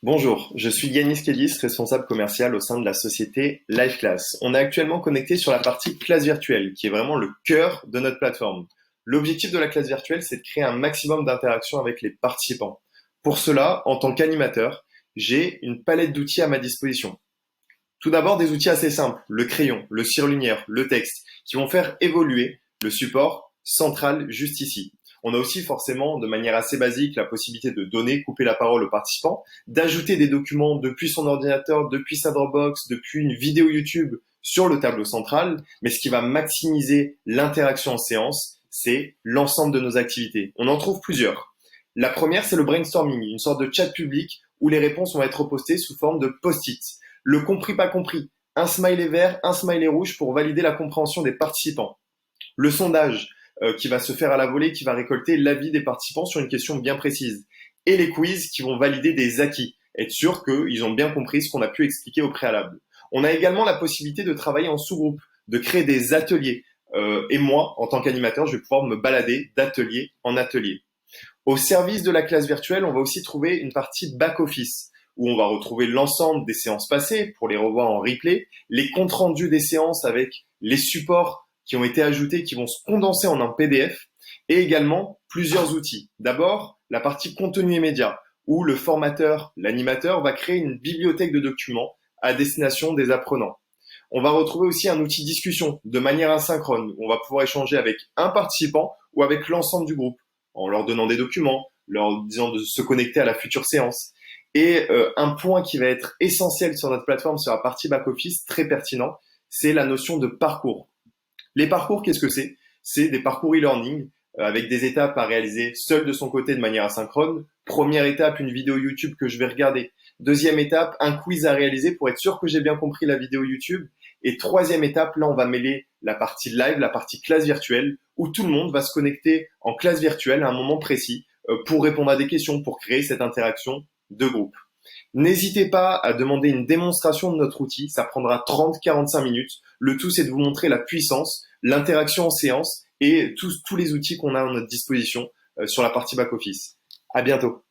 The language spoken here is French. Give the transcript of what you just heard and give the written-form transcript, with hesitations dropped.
Bonjour, je suis Yanis Kellis, responsable commercial au sein de la société LiveClass. On est actuellement connecté sur la partie classe virtuelle, qui est vraiment le cœur de notre plateforme. L'objectif de la classe virtuelle, c'est de créer un maximum d'interactions avec les participants. Pour cela, en tant qu'animateur, j'ai une palette d'outils à ma disposition. Tout d'abord, des outils assez simples, le crayon, le surligneur, le texte, qui vont faire évoluer le support central juste ici. On a aussi forcément, de manière assez basique, la possibilité de donner, couper la parole aux participants, d'ajouter des documents depuis son ordinateur, depuis sa Dropbox, depuis une vidéo YouTube sur le tableau central. Mais ce qui va maximiser l'interaction en séance, c'est l'ensemble de nos activités. On en trouve plusieurs. La première, c'est le brainstorming, une sorte de chat public où les réponses vont être postées sous forme de post-it. Le compris pas compris, un smiley vert, un smiley rouge pour valider la compréhension des participants. Le sondage qui va se faire à la volée, qui va récolter l'avis des participants sur une question bien précise. Et les quiz qui vont valider des acquis, être sûr qu'ils ont bien compris ce qu'on a pu expliquer au préalable. On a également la possibilité de travailler en sous-groupe, de créer des ateliers. Et moi, en tant qu'animateur, je vais pouvoir me balader d'atelier en atelier. Au service de la classe virtuelle, on va aussi trouver une partie back-office où on va retrouver l'ensemble des séances passées pour les revoir en replay, les comptes rendus des séances avec les supports qui ont été ajoutés, qui vont se condenser en un PDF, et également plusieurs outils. D'abord, la partie contenu immédiat, où le formateur, l'animateur, va créer une bibliothèque de documents à destination des apprenants. On va retrouver aussi un outil discussion de manière asynchrone, où on va pouvoir échanger avec un participant ou avec l'ensemble du groupe, en leur donnant des documents, leur disant de se connecter à la future séance. Et un point qui va être essentiel sur notre plateforme, sur la partie back-office, très pertinent, c'est la notion de parcours. Les parcours, qu'est-ce que c'est? C'est des parcours e-learning avec des étapes à réaliser seul de son côté de manière asynchrone. Première étape, une vidéo YouTube que je vais regarder. Deuxième étape, un quiz à réaliser pour être sûr que j'ai bien compris la vidéo YouTube. Et troisième étape, là, on va mêler la partie live, la partie classe virtuelle, où tout le monde va se connecter en classe virtuelle à un moment précis pour répondre à des questions, pour créer cette interaction de groupe. N'hésitez pas à demander une démonstration de notre outil, ça prendra 30-45 minutes. Le tout, c'est de vous montrer la puissance, l'interaction en séance et tous les outils qu'on a à notre disposition sur la partie back-office. À bientôt.